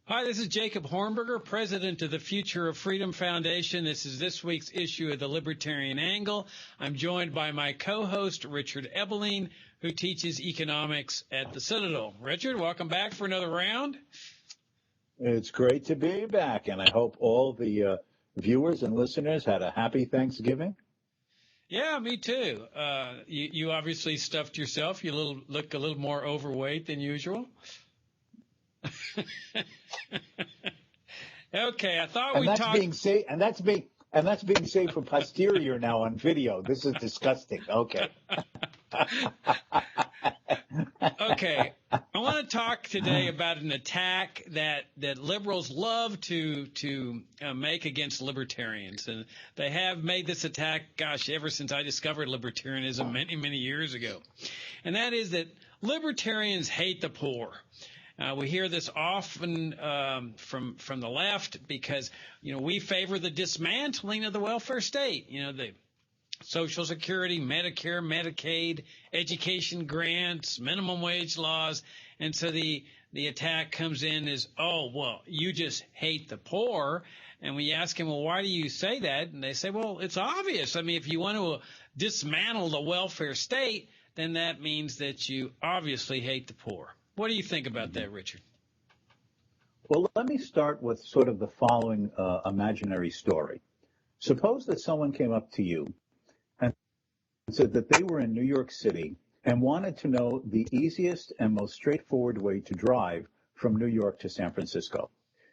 Hi, this is Jacob Hornberger, president of the Future of Freedom Foundation. This is this week's issue of the Libertarian Angle. I'm joined by my co-host, Richard Ebeling, who teaches economics at the Citadel. Richard, welcome back for another round. It's great to be back, and I hope all the viewers and listeners had a happy Thanksgiving. Yeah, me too. You obviously stuffed yourself. You look a little more overweight than usual. Okay, I thought we talked. And that's being saved for posterior now on video. This is disgusting. Okay. Okay, I want to talk today about an attack that liberals love to make against libertarians, and they have made this attack, gosh, ever since I discovered libertarianism many years ago, and that is that libertarians hate the poor. We hear this often from the left because, we favor the dismantling of the welfare state. The Social Security, Medicare, Medicaid, education grants, minimum wage laws. And so the attack comes in as, oh, well, you just hate the poor. And we ask them, well, why do you say that? And they say, well, it's obvious. I mean, if you want to dismantle the welfare state, then that means that you obviously hate the poor. What do you think about that, Richard? Well, let me start with sort of the following imaginary story. Suppose that someone came up to you and said that they were in New York City and wanted to know the easiest and most straightforward way to drive from New York to San Francisco.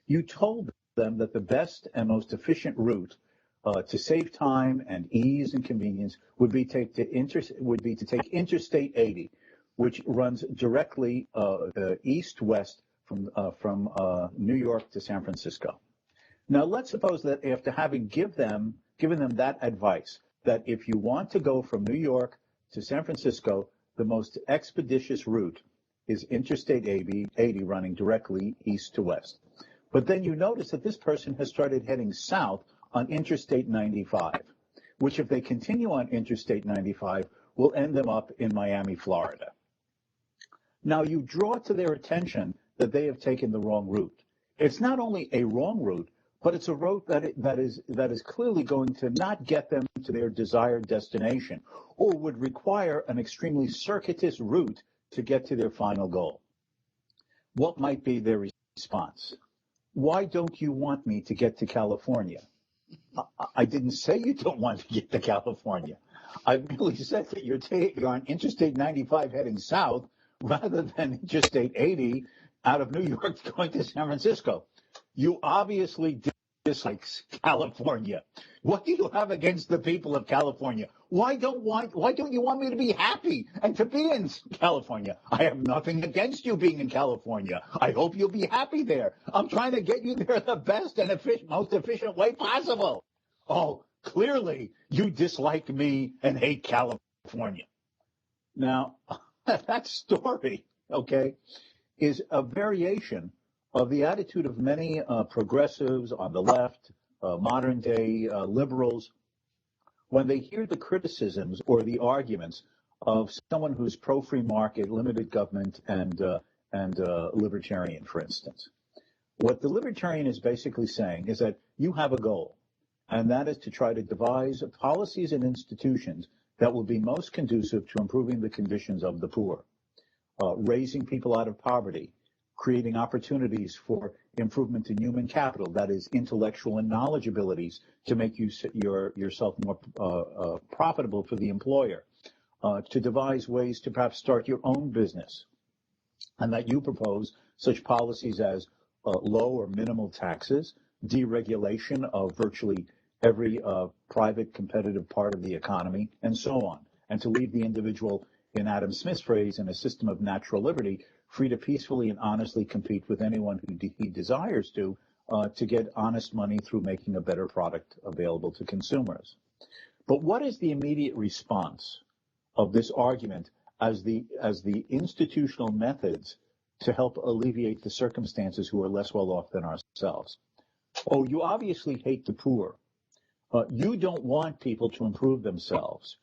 You told them that the best and most efficient route to save time and ease and convenience would be to take Interstate 80, which runs directly east-west from New York to San Francisco. Now, let's suppose that after having given them that advice, that if you want to go from New York to San Francisco, the most expeditious route is Interstate 80 running directly east to west. But then you notice that this person has started heading south on Interstate 95, which if they continue on Interstate 95 will end them up in Miami, Florida. Now, you draw to their attention that they have taken the wrong route. It's not only a wrong route, but it's a route that is clearly going to not get them to their desired destination, or would require an extremely circuitous route to get to their final goal. What might be their response? Why don't you want me to get to California? I didn't say you don't want to get to California. I merely said that you're on Interstate 95 heading south, rather than Interstate 80 out of New York going to San Francisco. You obviously dislike California. What do you have against the people of California? Why don't you want me to be happy and to be in California? I have nothing against you being in California. I hope you'll be happy there. I'm trying to get you there the best and most efficient way possible. Oh, clearly you dislike me and hate California. Now, that story, okay, is a variation of the attitude of many progressives on the left, modern-day liberals, when they hear the criticisms or the arguments of someone who's pro-free market, limited government, and libertarian, for instance. What the libertarian is basically saying is that you have a goal, and that is to try to devise policies and institutions that will be most conducive to improving the conditions of the poor, raising people out of poverty, creating opportunities for improvement in human capital, that is intellectual and knowledge abilities to make yourself more profitable for the employer, to devise ways to perhaps start your own business, and that you propose such policies as low or minimal taxes, deregulation of virtually every private competitive part of the economy, and so on, and to leave the individual, in Adam Smith's phrase, in a system of natural liberty, free to peacefully and honestly compete with anyone who he desires to get honest money through making a better product available to consumers. But what is the immediate response of this argument as the institutional methods to help alleviate the circumstances who are less well off than ourselves? Oh, you obviously hate the poor. You don't want people to improve themselves.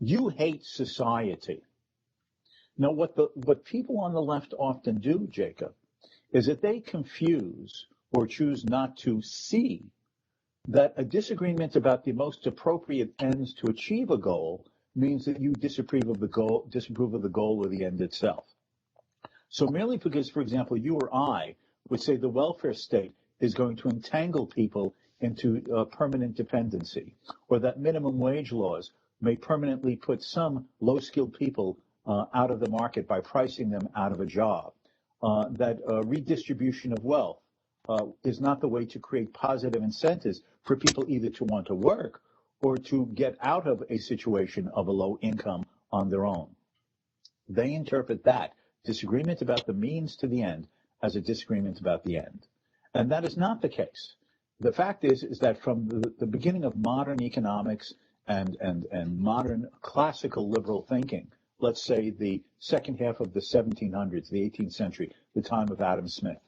You hate society. Now, what people on the left often do, Jacob, is that they confuse or choose not to see that a disagreement about the most appropriate ends to achieve a goal means that you disapprove of the goal or the end itself. So merely because, for example, you or I would say the welfare state is going to entangle people into permanent dependency, or that minimum wage laws may permanently put some low-skilled people out of the market by pricing them out of a job, that redistribution of wealth is not the way to create positive incentives for people either to want to work or to get out of a situation of a low income on their own. They interpret that disagreement about the means to the end as a disagreement about the end. And that is not the case. The fact is that from the beginning of modern economics and modern classical liberal thinking, let's say the second half of the 1700s, the 18th century, the time of Adam Smith,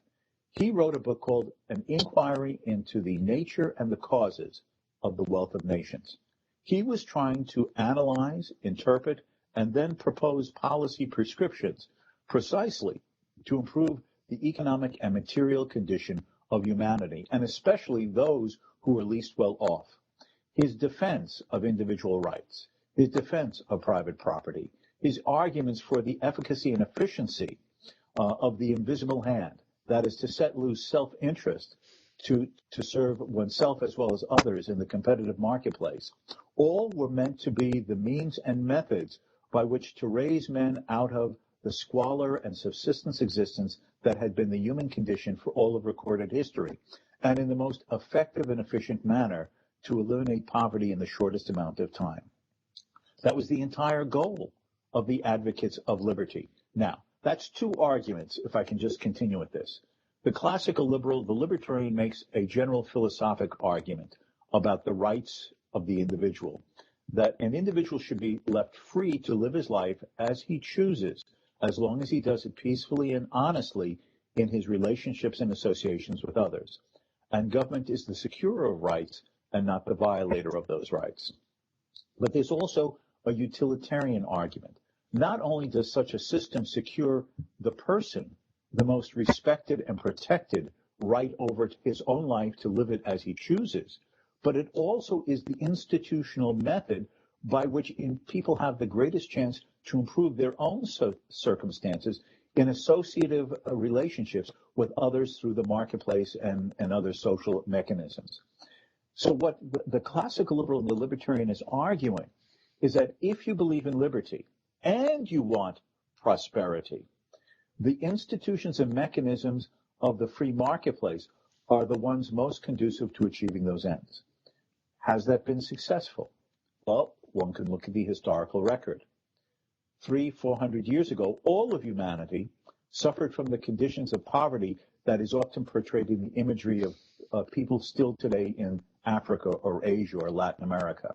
he wrote a book called An Inquiry into the Nature and the Causes of the Wealth of Nations. He was trying to analyze, interpret, and then propose policy prescriptions precisely to improve the economic and material condition of humanity, and especially those who are least well off. His defense of individual rights, his defense of private property, his arguments for the efficacy and efficiency of the invisible hand, that is to set loose self-interest to serve oneself as well as others in the competitive marketplace, all were meant to be the means and methods by which to raise men out of the squalor and subsistence existence that had been the human condition for all of recorded history, and in the most effective and efficient manner to eliminate poverty in the shortest amount of time. That was the entire goal of the advocates of liberty. Now, that's two arguments, if I can just continue with this. The classical liberal, the libertarian, makes a general philosophic argument about the rights of the individual, that an individual should be left free to live his life as he chooses, as long as he does it peacefully and honestly in his relationships and associations with others. And government is the securer of rights and not the violator of those rights. But there's also a utilitarian argument. Not only does such a system secure the person the most respected and protected right over his own life to live it as he chooses, but it also is the institutional method by which people have the greatest chance to improve their own circumstances in associative relationships with others through the marketplace and other social mechanisms. So what the classical liberal and the libertarian is arguing is that if you believe in liberty and you want prosperity, the institutions and mechanisms of the free marketplace are the ones most conducive to achieving those ends. Has that been successful? Well, one can look at the historical record. 300-400 years ago, all of humanity suffered from the conditions of poverty that is often portrayed in the imagery of people still today in Africa or Asia or Latin America.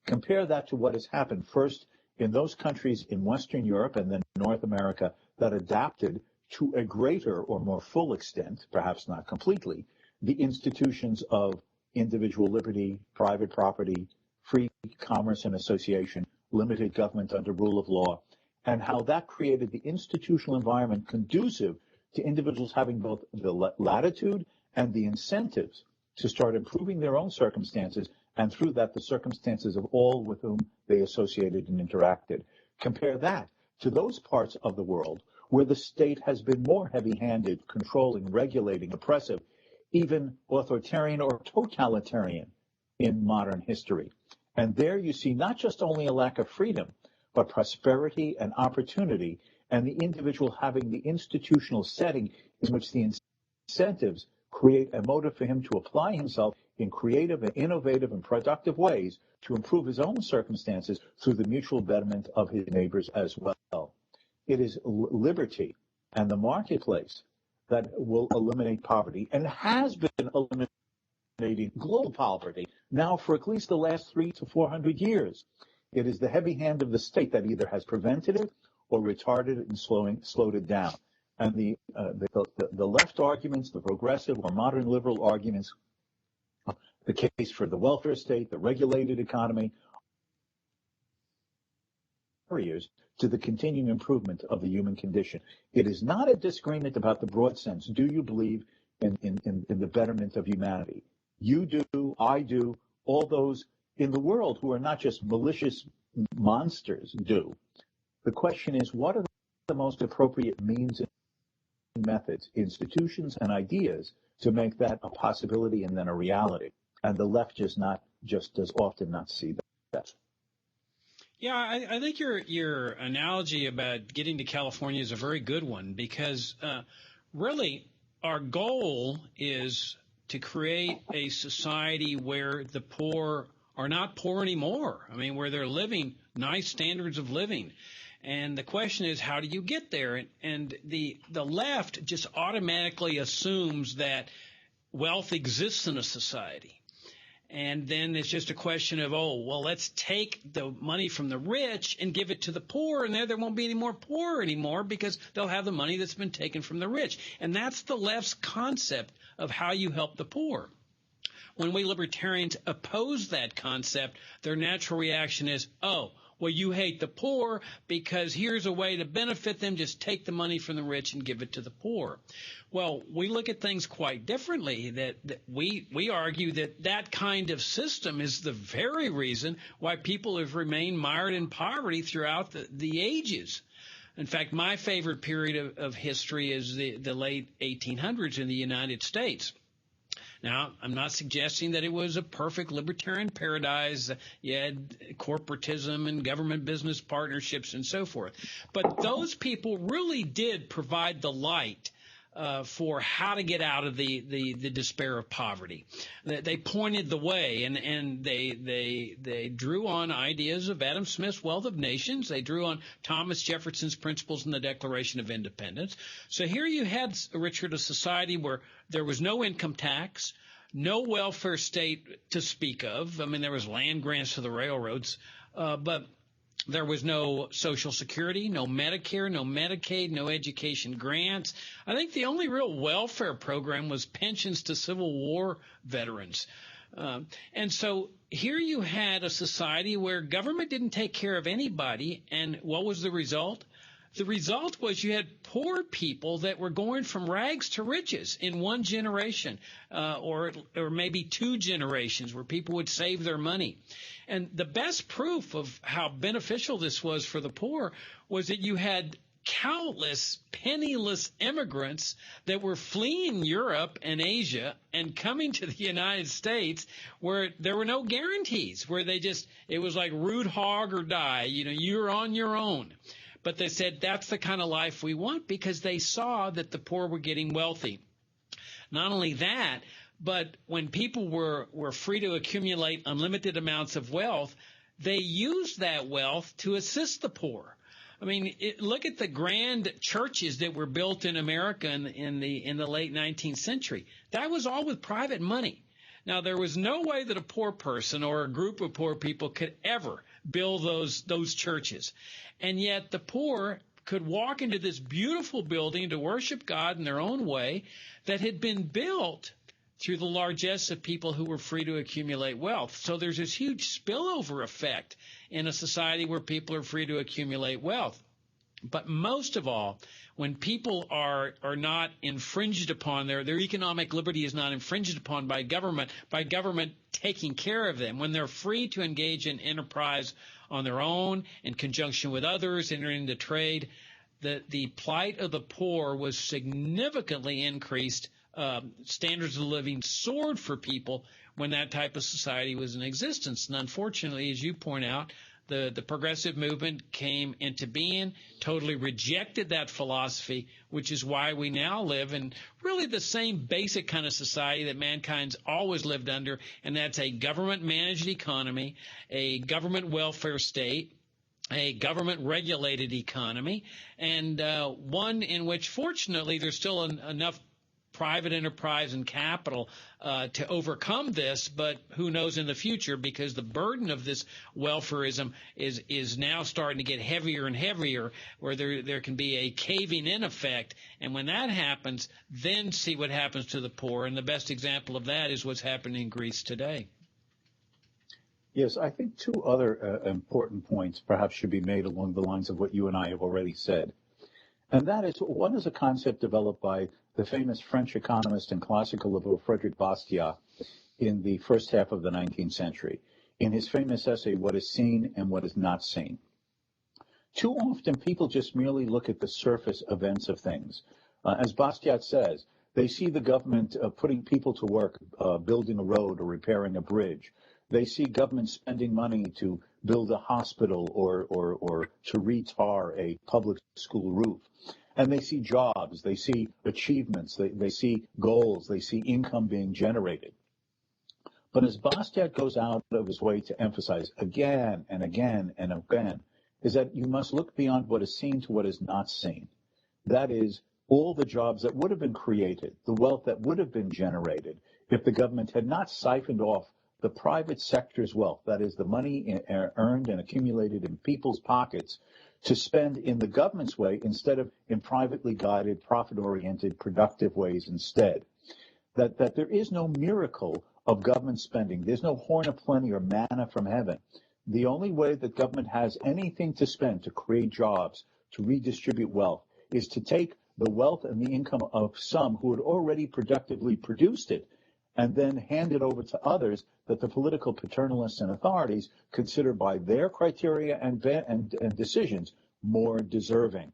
Compare that to what has happened first in those countries in Western Europe and then North America that adapted to a greater or more full extent, perhaps not completely, the institutions of individual liberty, private property, free commerce and association, limited government under rule of law, and how that created the institutional environment conducive to individuals having both the latitude and the incentives to start improving their own circumstances, and through that, the circumstances of all with whom they associated and interacted. Compare that to those parts of the world where the state has been more heavy-handed, controlling, regulating, oppressive, even authoritarian or totalitarian in modern history. And there you see not just only a lack of freedom, but prosperity and opportunity, and the individual having the institutional setting in which the incentives create a motive for him to apply himself in creative and innovative and productive ways to improve his own circumstances through the mutual betterment of his neighbors as well. It is liberty and the marketplace that will eliminate poverty, and has been eliminating global poverty now for at least the last 300 to 400 years. It is the heavy hand of the state that either has prevented it or retarded it and slowed it down. And the left arguments, the progressive or modern liberal arguments, the case for the welfare state, the regulated economy, barriers to the continuing improvement of the human condition. It is not a disagreement about the broad sense. Do you believe in the betterment of humanity? You do, I do, all those in the world who are not just malicious monsters do. The question is, what are the most appropriate means and methods, institutions and ideas to make that a possibility and then a reality? And the left just does often not see that. Yeah, I think your analogy about getting to California is a very good one, because really our goal is to create a society where the poor are not poor anymore. I mean, where they're living nice standards of living. And the question is, how do you get there? And the left just automatically assumes that wealth exists in a society. And then it's just a question of, let's take the money from the rich and give it to the poor, and there won't be any more poor anymore because they'll have the money that's been taken from the rich. And that's the left's concept of how you help the poor. When we libertarians oppose that concept, their natural reaction is, you hate the poor because here's a way to benefit them. Just take the money from the rich and give it to the poor. Well, we look at things quite differently. That we argue that kind of system is the very reason why people have remained mired in poverty throughout the ages. In fact, my favorite period of history is the late 1800s in the United States. Now, I'm not suggesting that it was a perfect libertarian paradise. You had corporatism and government business partnerships and so forth. But those people really did provide the light for how to get out of the despair of poverty. They pointed the way, and they drew on ideas of Adam Smith's Wealth of Nations. They drew on Thomas Jefferson's principles in the Declaration of Independence. So here you had, Richard, a society where there was no income tax, no welfare state to speak of. I mean, there was land grants to the railroads, but there was no Social Security, no Medicare, no Medicaid, no education grants. I think the only real welfare program was pensions to Civil War veterans. And so here you had a society where government didn't take care of anybody. And what was the result? The result was you had poor people that were going from rags to riches in one generation, or maybe two generations, where people would save their money. And the best proof of how beneficial this was for the poor was that you had countless penniless immigrants that were fleeing Europe and Asia and coming to the United States, where there were no guarantees, where it was like root hog or die. You're on your own. But they said that's the kind of life we want, because they saw that the poor were getting wealthy. Not only that, but when people were free to accumulate unlimited amounts of wealth, they used that wealth to assist the poor. I mean, look at the grand churches that were built in America in the late 19th century. That was all with private money. Now, there was no way that a poor person or a group of poor people could ever build those churches. And yet the poor could walk into this beautiful building to worship God in their own way that had been built through the largesse of people who were free to accumulate wealth. So there's this huge spillover effect in a society where people are free to accumulate wealth. But most of all, when people are not infringed upon, their economic liberty is not infringed upon by government taking care of them, when they're free to engage in enterprise on their own in conjunction with others, entering into trade, the plight of the poor was significantly increased. Standards of living soared for people when that type of society was in existence. And unfortunately, as you point out, the progressive movement came into being, totally rejected that philosophy, which is why we now live in really the same basic kind of society that mankind's always lived under, and that's a government-managed economy, a government welfare state, a government-regulated economy, and one in which, fortunately, there's still enough private enterprise and capital to overcome this, but who knows in the future, because the burden of this welfarism is now starting to get heavier and heavier, where there can be a caving in effect. And when that happens, then see what happens to the poor. And the best example of that is what's happening in Greece today. Yes, I think two other important points perhaps should be made along the lines of what you and I have already said. And that is, one is a concept developed by the famous French economist and classical liberal Frederick Bastiat in the first half of the 19th century, in his famous essay, What is Seen and What is Not Seen. Too often people just merely look at the surface events of things. As Bastiat says, they see the government putting people to work, building a road or repairing a bridge. They see government spending money to build a hospital or to retar a public school roof. And they see jobs, they see achievements, they see goals, they see income being generated. But as Bastiat goes out of his way to emphasize again and again and again, is that you must look beyond what is seen to what is not seen. That is, all the jobs that would have been created, the wealth that would have been generated if the government had not siphoned off the private sector's wealth, that is, the money earned and accumulated in people's pockets, to spend in the government's way instead of in privately guided, profit-oriented, productive ways instead. That there is no miracle of government spending. There's no horn of plenty or manna from heaven. The only way that government has anything to spend to create jobs, to redistribute wealth, is to take the wealth and the income of some who had already productively produced it and then hand it over to others that the political paternalists and authorities consider by their criteria and decisions more deserving.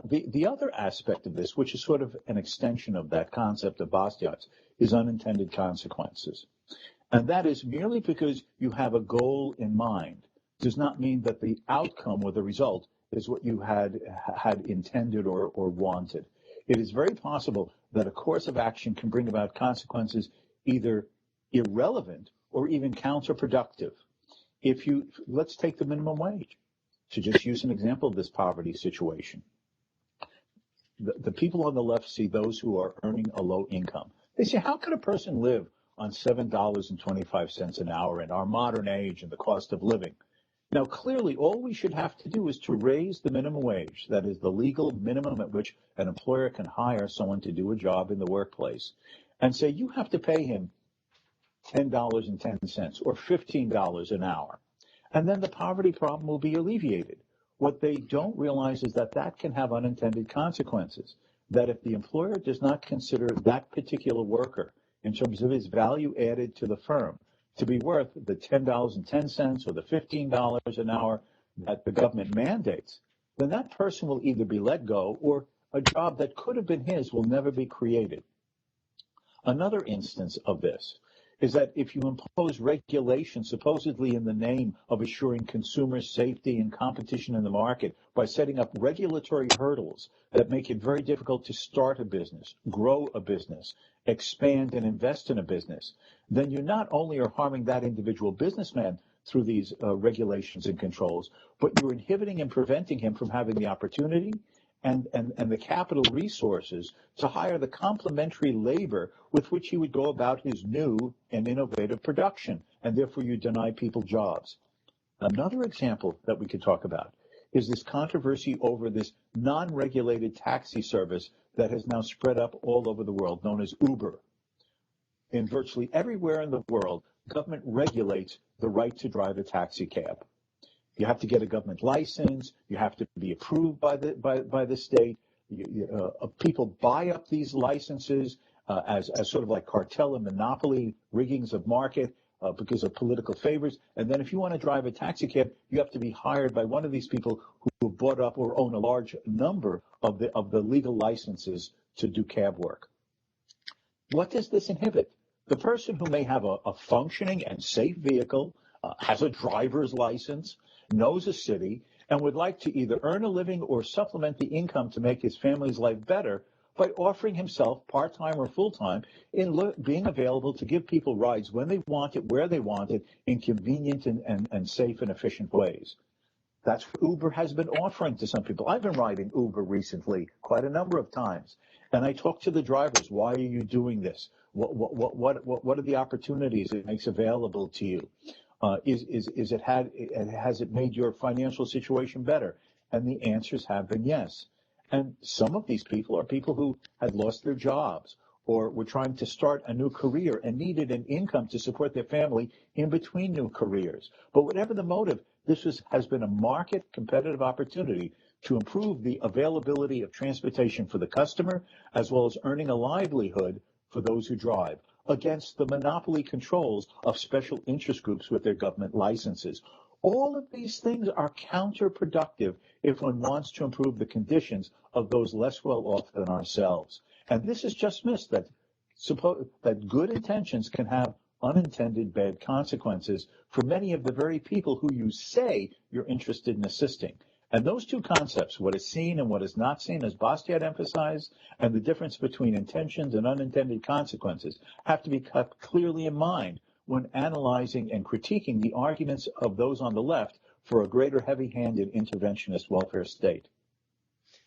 The other aspect of this, which is sort of an extension of that concept of Bastiat's, is unintended consequences. And that is merely because you have a goal in mind does not mean that the outcome or the result is what you had intended or wanted. It is very possible that a course of action can bring about consequences either irrelevant or even counterproductive. Let's take the minimum wage, to just use an example of this poverty situation. The people on the left see those who are earning a low income. They say, how can a person live on $7.25 an hour in our modern age and the cost of living? Now, clearly, all we should have to do is to raise the minimum wage, that is the legal minimum at which an employer can hire someone to do a job in the workplace, and say you have to pay him $10.10 or $15 an hour. And then the poverty problem will be alleviated. What they don't realize is that that can have unintended consequences, that if the employer does not consider that particular worker in terms of his value added to the firm to be worth the $10.10 or the $15 an hour that the government mandates, then that person will either be let go or a job that could have been his will never be created. Another instance of this is that if you impose regulation supposedly in the name of assuring consumer safety and competition in the market by setting up regulatory hurdles that make it very difficult to start a business, grow a business, expand and invest in a business, then you not only are harming that individual businessman through these regulations and controls, but you're inhibiting and preventing him from having the opportunity and the capital resources to hire the complementary labor with which he would go about his new and innovative production, and therefore you deny people jobs. Another example that we could talk about is this controversy over this non-regulated taxi service that has now spread up all over the world, known as Uber. In virtually everywhere in the world, government regulates the right to drive a taxi cab. You have to get a government license. You have to be approved by the state. People buy up these licenses as sort of like cartel and monopoly riggings of market because of political favors. And then if you want to drive a taxi cab, you have to be hired by one of these people who bought up or own a large number of the legal licenses to do cab work. What does this inhibit? The person who may have a functioning and safe vehicle, has a driver's license, knows a city, and would like to either earn a living or supplement the income to make his family's life better by offering himself part-time or full-time in being available to give people rides when they want it, where they want it, in convenient and safe and efficient ways. That's what Uber has been offering to some people. I've been riding Uber recently quite a number of times, and I talk to the drivers. Why are you doing this? What are the opportunities it makes available to you? Has it made your financial situation better? And the answers have been yes. And some of these people are people who had lost their jobs or were trying to start a new career and needed an income to support their family in between new careers. But whatever the motive, has been a market competitive opportunity to improve the availability of transportation for the customer, as well as earning a livelihood for those who drive, against the monopoly controls of special interest groups with their government licenses. All of these things are counterproductive if one wants to improve the conditions of those less well off than ourselves. And this is just missed, that good intentions can have unintended bad consequences for many of the very people who you say you're interested in assisting. And those two concepts, what is seen and what is not seen, as Bastiat emphasized, and the difference between intentions and unintended consequences, have to be kept clearly in mind when analyzing and critiquing the arguments of those on the left for a greater heavy-handed interventionist welfare state.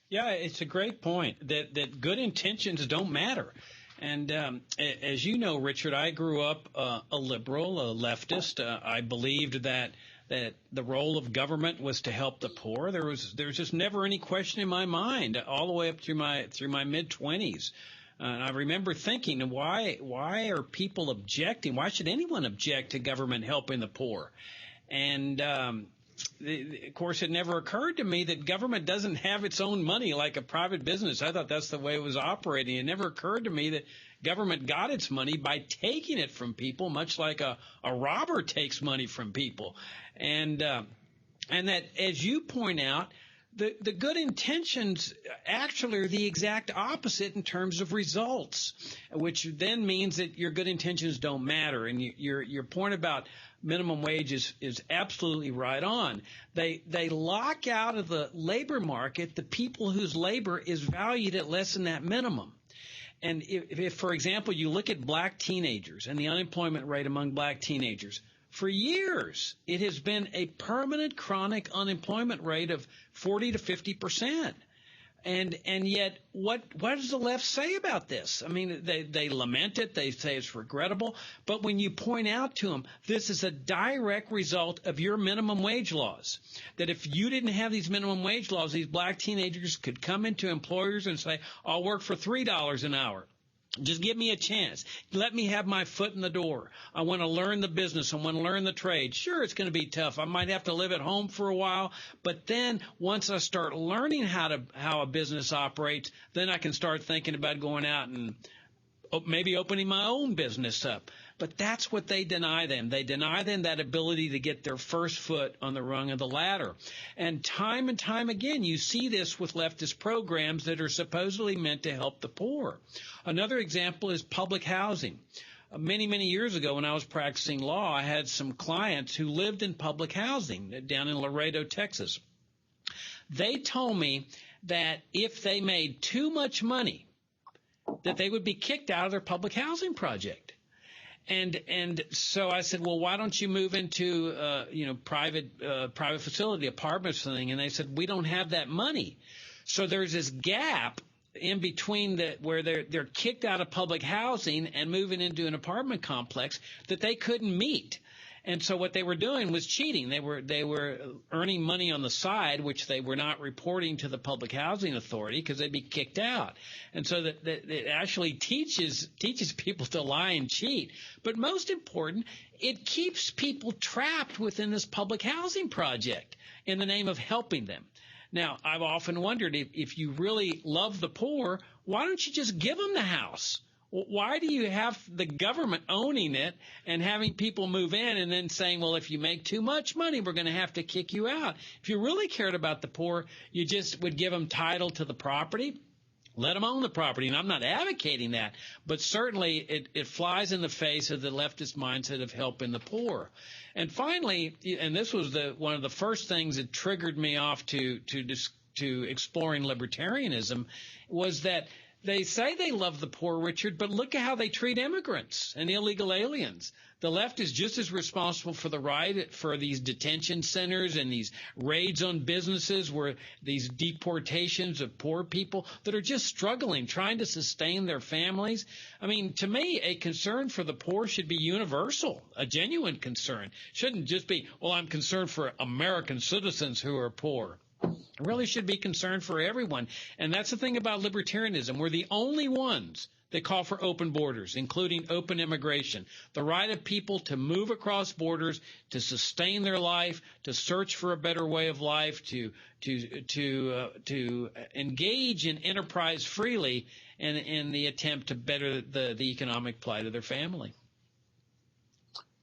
Yeah, it's a great point that good intentions don't matter. And as you know, Richard, I grew up a liberal, a leftist. I believed that the role of government was to help the poor. There was just never any question in my mind all the way up through my mid-20s. And I remember thinking, why are people objecting? Why should anyone object to government helping the poor? And of course, it never occurred to me that government doesn't have its own money like a private business. I thought that's the way it was operating. It never occurred to me that government got its money by taking it from people, much like a robber takes money from people. And that, as you point out, the good intentions actually are the exact opposite in terms of results, which then means that your good intentions don't matter. And your point about minimum wage is absolutely right on. They lock out of the labor market the people whose labor is valued at less than that minimum. And if, for example, you look at black teenagers and the unemployment rate among black teenagers, for years, it has been a permanent chronic unemployment rate of 40 to 50%. And yet, what does the left say about this? I mean, they lament it. They say it's regrettable. But when you point out to them, this is a direct result of your minimum wage laws, that if you didn't have these minimum wage laws, these black teenagers could come into employers and say, I'll work for $3 an hour. Just give me a chance. Let me have my foot in the door. I want to learn the business. I want to learn the trade. Sure, it's going to be tough. I might have to live at home for a while. But then once I start learning how a business operates, then I can start thinking about going out and maybe opening my own business up. But that's what they deny them. They deny them that ability to get their first foot on the rung of the ladder. And time again, you see this with leftist programs that are supposedly meant to help the poor. Another example is public housing. Many, many years ago when I was practicing law, I had some clients who lived in public housing down in Laredo, Texas. They told me that if they made too much money, that they would be kicked out of their public housing project. And so I said, well, why don't you move into private facility apartments thing? And they said, we don't have that money. So there's this gap in between where they're kicked out of public housing and moving into an apartment complex that they couldn't meet. And so what they were doing was cheating. They were earning money on the side, which they were not reporting to the Public Housing Authority because they'd be kicked out. And so that it actually teaches people to lie and cheat. But most important, it keeps people trapped within this public housing project in the name of helping them. Now, I've often wondered if you really love the poor, why don't you just give them the house? Why do you have the government owning it and having people move in and then saying, well, if you make too much money, we're going to have to kick you out? If you really cared about the poor, you just would give them title to the property, let them own the property. And I'm not advocating that, but certainly it flies in the face of the leftist mindset of helping the poor. And finally, and this was one of the first things that triggered me off to exploring libertarianism, was that they say they love the poor, Richard, but look at how they treat immigrants and illegal aliens. The left is just as responsible for the right for these detention centers and these raids on businesses, where these deportations of poor people that are just struggling, trying to sustain their families. I mean, to me, a concern for the poor should be universal, a genuine concern. Shouldn't just be, well, I'm concerned for American citizens who are poor. Really should be concerned for everyone. And that's the thing about libertarianism. We're the only ones They call for open borders, including open immigration, the right of people to move across borders, to sustain their life, to search for a better way of life, to engage in enterprise freely in the attempt to better the economic plight of their family.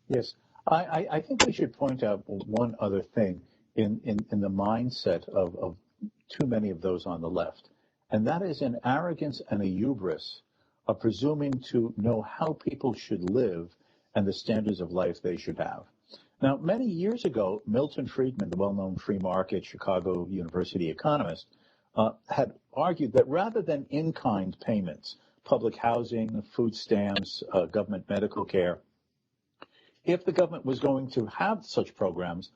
Yes. I think we should point out one other thing in the mindset of too many of those on the left, and that is an arrogance and a hubris of presuming to know how people should live and the standards of life they should have. Now, many years ago, Milton Friedman, the well-known free market Chicago University economist, had argued that rather than in-kind payments, public housing, food stamps, government medical care, if the government was going to have such programs,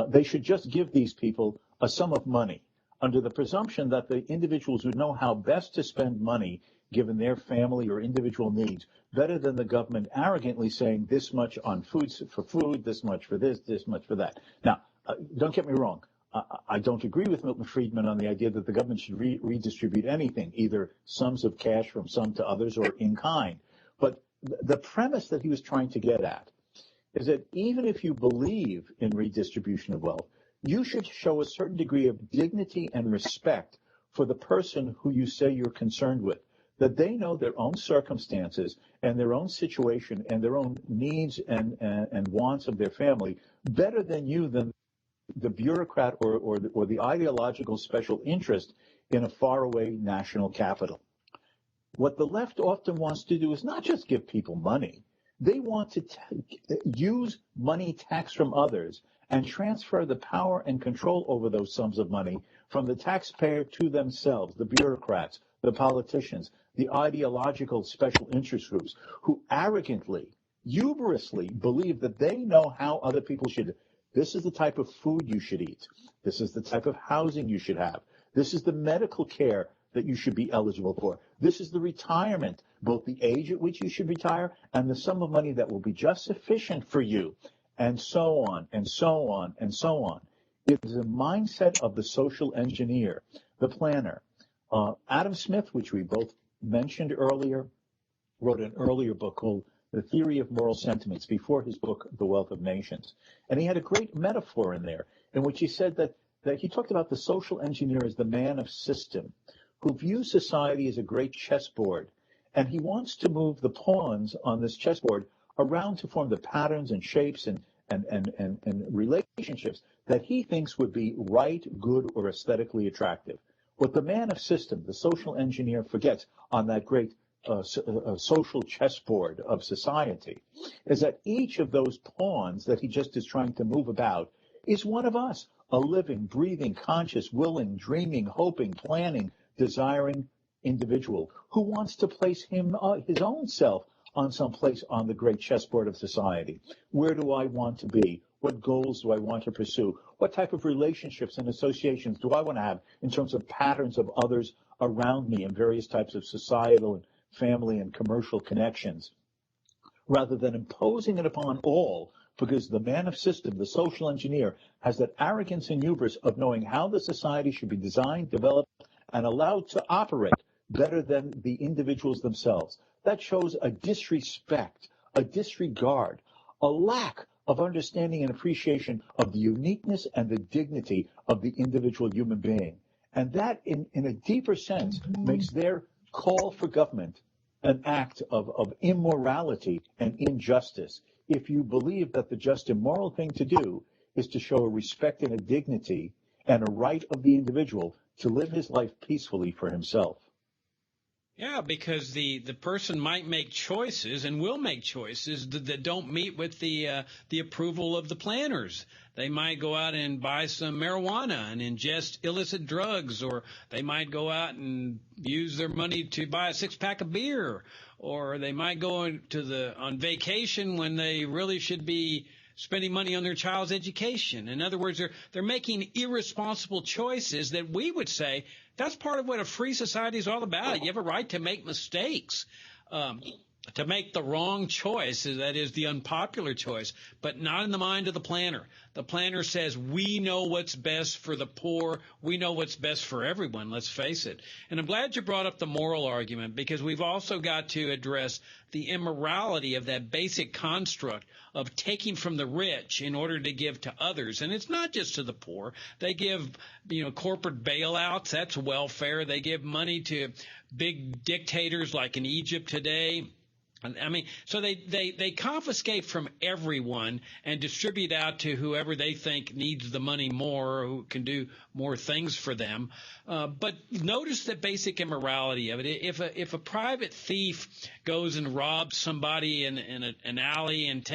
they should just give these people a sum of money under the presumption that the individuals would know how best to spend money given their family or individual needs, better than the government arrogantly saying this much on food for food, this much for this much for that. Now, don't get me wrong. I don't agree with Milton Friedman on the idea that the government should redistribute anything, either sums of cash from some to others or in kind. But the premise that he was trying to get at is that even if you believe in redistribution of wealth, you should show a certain degree of dignity and respect for the person who you say you're concerned with, that they know their own circumstances and their own situation and their own needs and wants of their family better than you, than the bureaucrat or the ideological special interest in a faraway national capital. What the left often wants to do is not just give people money. They want to use money taxed from others and transfer the power and control over those sums of money from the taxpayer to themselves, the bureaucrats, the politicians, the ideological special interest groups who arrogantly, hubrisly believe that they know how other people should. This is the type of food you should eat. This is the type of housing you should have. This is the medical care that you should be eligible for. This is the retirement, both the age at which you should retire and the sum of money that will be just sufficient for you, and so on, and so on, and so on. It is a mindset of the social engineer, the planner. Adam Smith, which we both mentioned earlier, wrote an earlier book called The Theory of Moral Sentiments before his book, The Wealth of Nations. And he had a great metaphor in there in which he said that he talked about the social engineer as the man of system who views society as a great chessboard. And he wants to move the pawns on this chessboard around to form the patterns and shapes and relationships that he thinks would be right, good, or aesthetically attractive. What the man of system, the social engineer, forgets on that great social chessboard of society is that each of those pawns that he just is trying to move about is one of us, a living, breathing, conscious, willing, dreaming, hoping, planning, desiring individual who wants to place his own self on some place on the great chessboard of society. Where do I want to be? What goals do I want to pursue? What type of relationships and associations do I want to have in terms of patterns of others around me and various types of societal and family and commercial connections, rather than imposing it upon all, because the man of system, the social engineer, has that arrogance and hubris of knowing how the society should be designed, developed, and allowed to operate better than the individuals themselves. That shows a disrespect, a disregard, a lack of understanding and appreciation of the uniqueness and the dignity of the individual human being. And that, in a deeper sense, makes their call for government an act of immorality and injustice. If you believe that the just and moral thing to do is to show a respect and a dignity and a right of the individual to live his life peacefully for himself. Yeah, because the person might make choices and will make choices that don't meet with the approval of the planners. They might go out and buy some marijuana and ingest illicit drugs, or they might go out and use their money to buy a six-pack of beer, or they might go on vacation when they really should be spending money on their child's education. In other words, they're making irresponsible choices that we would say that's part of what a free society is all about. You have a right to make mistakes, to make the wrong choice, that is the unpopular choice, but not in the mind of the planner. The planner says we know what's best for the poor. We know what's best for everyone, let's face it. And I'm glad you brought up the moral argument, because we've also got to address the immorality of that basic construct of taking from the rich in order to give to others. And it's not just to the poor. They give, corporate bailouts. That's welfare. They give money to big dictators like in Egypt today. I mean, so they confiscate from everyone and distribute out to whoever they think needs the money more, or who can do more things for them. But notice the basic immorality of it. If a private thief goes and robs somebody in an alley and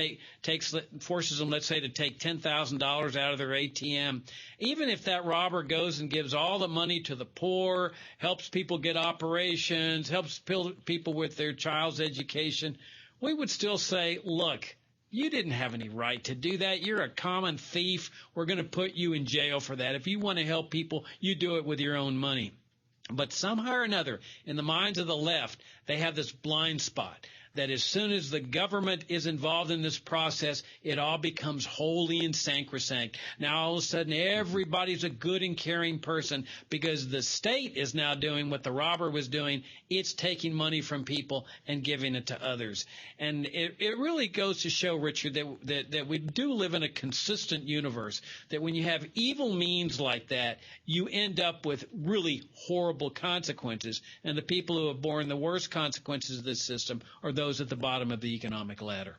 forces them, let's say, to take $10,000 out of their ATM, even if that robber goes and gives all the money to the poor, helps people get operations, helps people with their child's education, we would still say, look, you didn't have any right to do that. You're a common thief. We're going to put you in jail for that. If you want to help people, you do it with your own money. But somehow or another, in the minds of the left, they have this blind spot that as soon as the government is involved in this process, it all becomes holy and sacrosanct. Now, all of a sudden, everybody's a good and caring person because the state is now doing what the robber was doing. It's taking money from people and giving it to others. And it really goes to show, Richard, that we do live in a consistent universe, that when you have evil means like that, you end up with really horrible consequences. And the people who have borne the worst consequences of this system are those at the bottom of the economic ladder.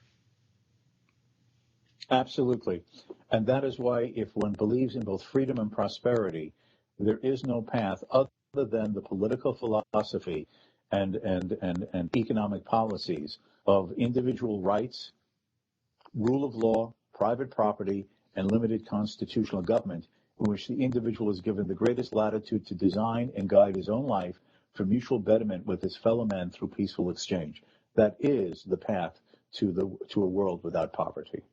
Absolutely. And that is why, if one believes in both freedom and prosperity, there is no path other than the political philosophy and economic policies of individual rights, rule of law, private property, and limited constitutional government, in which the individual is given the greatest latitude to design and guide his own life for mutual betterment with his fellow man through peaceful exchange. That is the path to a world without poverty.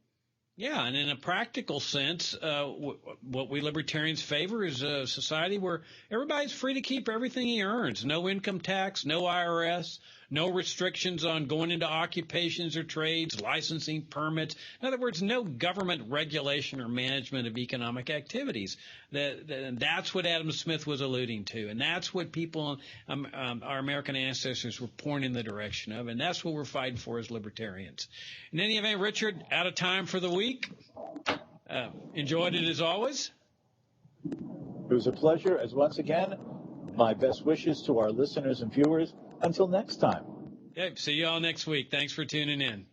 Yeah, and in a practical sense, what we libertarians favor is a society where everybody's free to keep everything he earns. No income tax, no IRS, no restrictions on going into occupations or trades, licensing, permits. In other words, no government regulation or management of economic activities. That's what Adam Smith was alluding to, and that's what people, our American ancestors, were pointing in the direction of, and that's what we're fighting for as libertarians. In any event, Richard, out of time for the week. Enjoyed it as always. It was a pleasure, as once again, my best wishes to our listeners and viewers. Until next time. Okay, see you all next week. Thanks for tuning in.